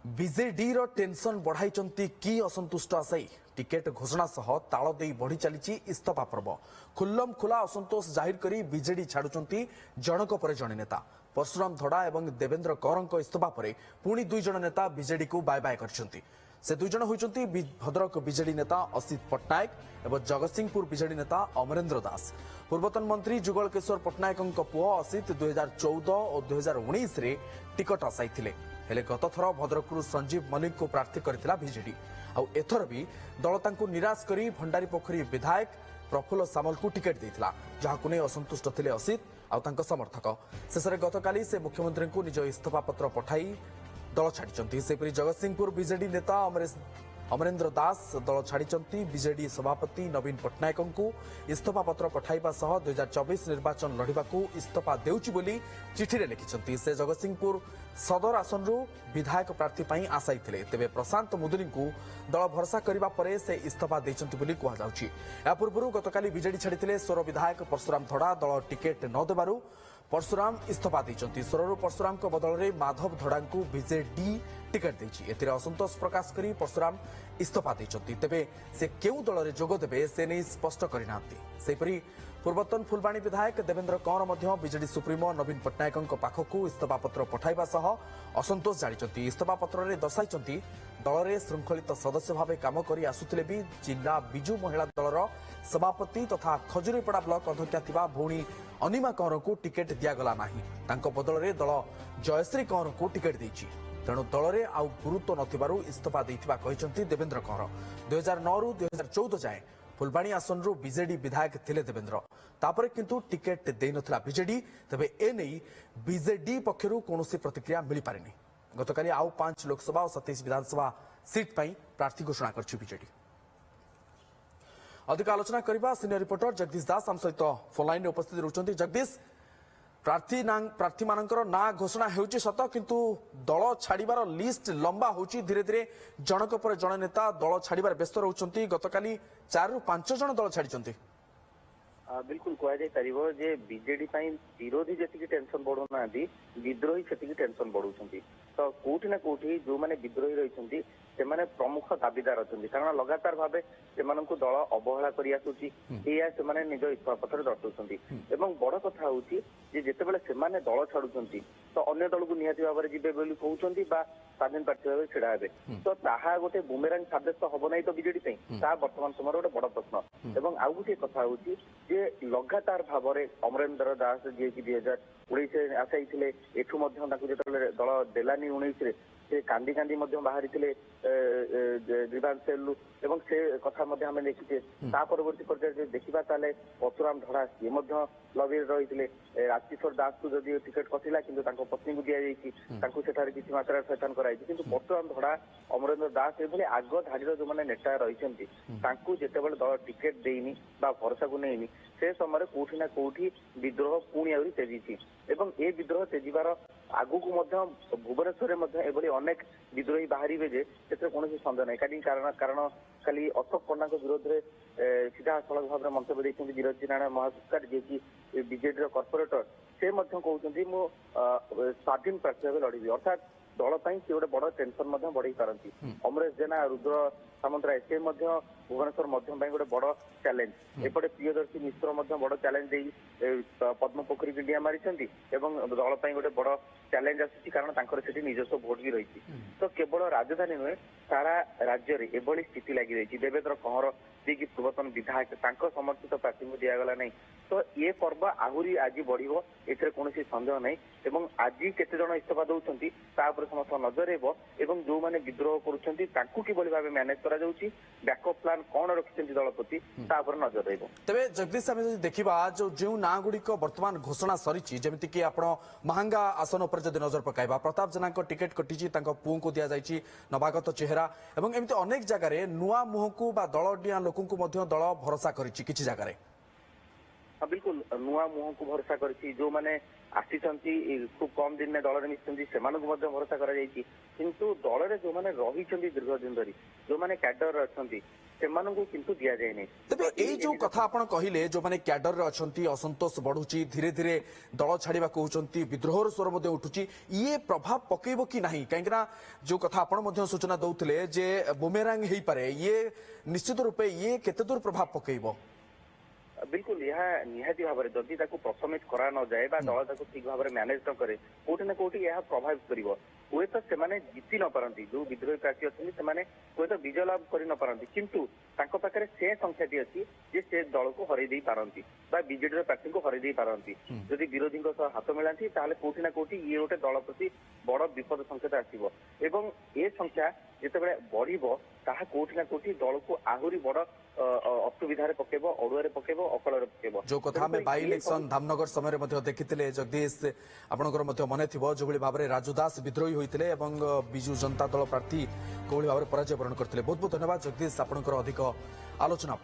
विजेडी रो tension बढ़ाई कि असंतुष्ट आशायी टिकेट घोषणा सह ताल दे बढ़ी चली इस्तफा पर्व खुल्लम खुला असंतोष जाहिर करी बीजेडी छाड़ुंट जनक पर जड़े नेता परशुराम धड़ा और देवेंद्र कौर इस्तफा पर पुणी दुई जन नेता बीजेडी को बाय बाय करछंती। से दुई जन होइचंती भद्रक बीजेडी नेता असित पट्टनायक और जगतसिंहपुर बीजेडी नेता अमरेंद्र दास। पूर्वतन मंत्री जुगल किशोर पट्टनायक पुओ असित 2014 और 2019 रे टिकट आसाई हेले गत थर भद्रकरू संजीव मलिक को प्रार्थी करथिला बीजेडी आउ एथर भी दल तांकु निराश करी भंडारी पोखरी विधायक प्रफुल्ल सामल को टिकेट देथिला जहाकु नै असंतुष्ट थिले असित आउ तांको समर्थक। शेषरे गतकाली से मुख्यमंत्री को निज इस्तीफा पत्र पठाई दल छाड़ी। सेपरी जगतसिंहपुर बीजेडी नेता अमरेंद्र दास दल छाड़ी बीजेडी सभापति नवीन पट्टनायक को इस्तीफा पत्र पठाइबा सह 2024 निर्वाचन लड़िबा इस्तीफा देउची बोली चिठी रे लिखिछंती। से जगतसिंहपुर सदर आसनरू विधायक प्रार्थी पई आशाई थिले तेबे प्रशांत मुदुली को दल भरसा करिबा परे से इस्तीफा दैछंती बोली कुहा जाउची। या पूर्वरु गतकाली बीजेडी छाड़ीथिले सोर विधायक परशुराम धड़ा दल टिकेट न देबारु परशुराम इस्तीफा देइछंती। सोररू परशुराम को बदल रे माधव धड़ा को बीजेडी टिकेट देइछि। एथिरे असंतोष प्रकाश करी परशुराम इस्तीफा देइछंती। तेबे से केउ दल रे जोग देबे से नै स्पष्ट करिनांती। सेपरी पूर्वतन फुलबाणी विधायक देवेंद्र कौर मध्य बीजेडी सुप्रीमो नवीन पट्टनायक पाखकू इस्तीफा पत्र पठाइबा सह असंतोष जानिछंती। इस्तीफा पत्र रे दर्शाइछंती दल रे श्रृंखलित सदस्य भावे काम करी आसुथिले भी जिला बिजू महिला दलर सभापति तथा खजुरीपड़ा ब्लॉक अध्यक्षा थिबा भौणी अनिमा कौर को टिकेट दियागला नाही। तांको बदल रे दल जयश्री कौर को टिकेट देइछि। तेणु दल रे आउ गुरुत्व नथिबारु इस्तीफा देइथिबा कहिसंती देवेंद्र कौर। 2009 रु 2014 जाए फुलबाणी आसनरू बीजेडी विधायक थिले देवेंद्र तापरे किंतु टिकेट देइ नथिला बीजेडी। तबे ए नै बीजेडी पक्षरु कोनोसी प्रतिक्रिया मिली पारिनी। गतकाली आउ 5 लोकसभा और 27 विधानसभा सीट पई प्रार्थी घोषणा करछि बीजेडी। अधिक आलोचना करबा सीनियर रिपोर्टर जगदीश दास हम सहित फोन लाइन उपस्थित रहउचंती। जगदीश प्रार्थी मानकर ना घोषणा हेउची सत किंतु दल छाड़ीबार लिस्ट लंबा होउची। धीरे धीरे जनक पर जन नेता दल छाड़ीबार व्यस्त रहउचंती। गतकाली 4 रु 5 जन दल छाड़ीचंती। बिल्कुल कह जाए बीजेडी विरोधी जी टेंशन बढ़ू ना विद्रोही से टेंशन बढ़ुंट तो कौटि ना कौटि जो मैंने विद्रोही रही से प्रमुख दाबीदार अच्छा कारण लगातार भाव से दल अवहेला कर निज इस्तीफा पत्र दर्शाऊँ। बड़ कथा हूँ जिते से दल छाड़ुं तो अन्य दल को निहती भाव में जी कहते स्वाधीन प्रार्थी भाव ढड़ा हे तो ताहा गोटे बुमेरांग साब्यस्त हम ना तो बीजेडी बर्तमान समय गोटे बड़ प्रश्न। एवं आउ गोटे कथा हूँ लगातार भाव में अमरेंद्र दास जी की 2019 आशाई थे एठू जो दल देलानी 19 से कांदी कांदी बाहरी ग्रीवांस सेल एवं से कथा आम देखीचे परवर्ती पर्यायर देखा ताले परशुराम धड़ा सी लबी रही राजकिशोर दास को जदि टिकेट कटिला कि पत्नी को दि जाठार किसी मात्रा सचेतन कराई किंतु परशुराम धड़ा अमरेंद्र दास ये आग धाड़ी जो मैंने नेता रही जिते दल टिकेट देनी भरसा को नहीं से समय कौटि ना कौटि विद्रोह पुणी आहरी तेजी एवं ए विद्रोह तेजिबार आगु को भुवनेश्वर में अनेक विद्रोही बाहर कौन सन्देह नहीं कारण खाली अशोक पन्ना विरोध में सीधा सड़क भाव में मंतव्य देखते विरोधी नारायण महासुकार जी की बीजेडी कॉर्पोरेटर से कहते मु स्वाधीन प्रार्थी भाव लड़ी अर्थात दल सी गोटे बड़ टेंशन बढ़ई पारती। अमरेश जेना रुद्र सामंतराय से भुवनेश्वर गोटे बड़ चैलेंज एपटे प्रियदर्शी मिश्र बड़ चैलेंज पद्म पोखरी इंडिया मारी दल गोटे बड़ चैलेंज आसी कारण निजस्व भोट भी रही तो केवल राजधानी नुहे सारा राज्य में एभली स्थिति लगी रही। देवेंद्र कौर जी की पूर्वतन विधायक समर्थित प्रार्थी को दिगला नहीं तो ये पर्व आहरी आज बढ़ो एथरे कौन सन्देह नहीं एवं आज केते जन इस्तीफा दौरान समस्त नजर एवं जो मैंने विद्रोह कर भाव मैनेज कर बैकअप प्लान कौन रखिं दल प्रति नजर रही। तेरे जगदीश आम देखा जो ना गुड़िक बर्तमान घोषणा सरी जमीक कि आप महांगा आसन पर जब नजर पकाइबा प्रताप जेना टिकेट कटिची पुओं को दि जाइए नवागत चेहरा एवं एमती अनेक जगह नुआ मुह को दल डिया लोक दल भरोसा कर जगह। बिल्कुल नुआ मुह को भरोसा कर जो मैंने ଆସିଛନ୍ତି ଖୁବ କମ ଦିନରେ ଦଳରେ ମିଶିଛନ୍ତି ସେମାନଙ୍କୁ ମଧ୍ୟ ଭରସା କରାଯାଇଛି କିନ୍ତୁ ଦଳରେ ଯୋଉମାନେ ରହିଛନ୍ତି ଦୀର୍ଘ ଦିନ ଧରି ଯୋଉମାନେ କ୍ୟାଡରରେ ଅଛନ୍ତି ସେମାନଙ୍କୁ କିନ୍ତୁ ଦିଆଯାଇନି। ତେବେ ଏଇ ଯୋଉ କଥା ଆପଣ କହିଲେ ଯୋଉମାନେ କ୍ୟାଡରରେ ଅଛନ୍ତି ଅସନ୍ତୋଷ ବଢୁଛି ଧୀରେ ଧୀରେ ଦଳ ଛାଡିବାକୁ କହୁଛନ୍ତି ବିଦ୍ରୋହର ସ୍ୱର ମଧ୍ୟ ଉଠୁଛି ଇଏ ପ୍ରଭାବ ପକେଇବ କି ନାହିଁ କାହିଁକି ନା ଯୋଉ କଥା ଆପଣ ମଧ୍ୟ ସୂଚନା ଦଉଥିଲେ ଯେ ବୁମେରାଙ୍ଗ ହେଇପାରେ ଇଏ ନିଶ୍ଚିତ ରୂପେ ଇଏ କେତେ ଦୂର ପ୍ରଭାବ ପକେଇବ? ବିଲକୁଲ ଏହା ନିହାତି ଭାବରେ ଯଦି ତାକୁ ପ୍ରଶମିତ କରା ନ ଯାଏ ବା ଦଳ ତାକୁ ଠିକ ଭାବରେ ମ୍ୟାନେଜ ନ କରେ କୋଉଠି ନା କୋଉଠି ଏହା ପ୍ରଭାବିତ କରିବ। ହୁଏତ ସେମାନେ ଜିତି ନ ପାରନ୍ତି ଯୋଉ ବିଦ୍ରୋହୀ ପ୍ରାର୍ଥୀ ଅଛନ୍ତି ସେମାନେ ହୁଏତ ବିଜୟ ଲାଭ କରି ନ ପାରନ୍ତି କିନ୍ତୁ ତାଙ୍କ ପାଖରେ ସେ ସଂଖ୍ୟାଟି ଅଛି ଯେ ସେ ଦଳକୁ ହରେଇ ଦେଇ ପାରନ୍ତି ବା ବିଜେଡିର ପ୍ରାର୍ଥୀଙ୍କୁ ହରେଇ ଦେଇ ପାରନ୍ତି। ଯଦି ବିରୋଧୀଙ୍କ ସହ ହାତ ମିଳାନ୍ତି ତାହେଲେ କୋଉଠି ନା କୋଉଠି ଇଏ ଗୋଟେ ଦଳ ପ୍ରତି ବଡ ବିପଦ ସଂକେତ ଆସିବ ଏବଂ ଏ ସଂଖ୍ୟା ଯେତେବେଳେ ବଢିବ ତାହା କୋଉଠି ନା କୋଉଠି ଦଳକୁ ଆହୁରି ବଡ ଅସୁବିଧାରେ ପକେଇବ ଅଡୁଆରେ ପକେଇବ ଅକଳରେ ପକେଇବ। जो कथा आम बाई इलेक्शन धामनगर समय देखी जगदीश आपंकर मन थी जो भाव राजू दास विद्रोही होते विजु जनता दल प्रार्थी कौन भाव पराजय वरण करते। बहुत बहुत धन्यवाद जगदीश आपंकर अधिक आलोचना।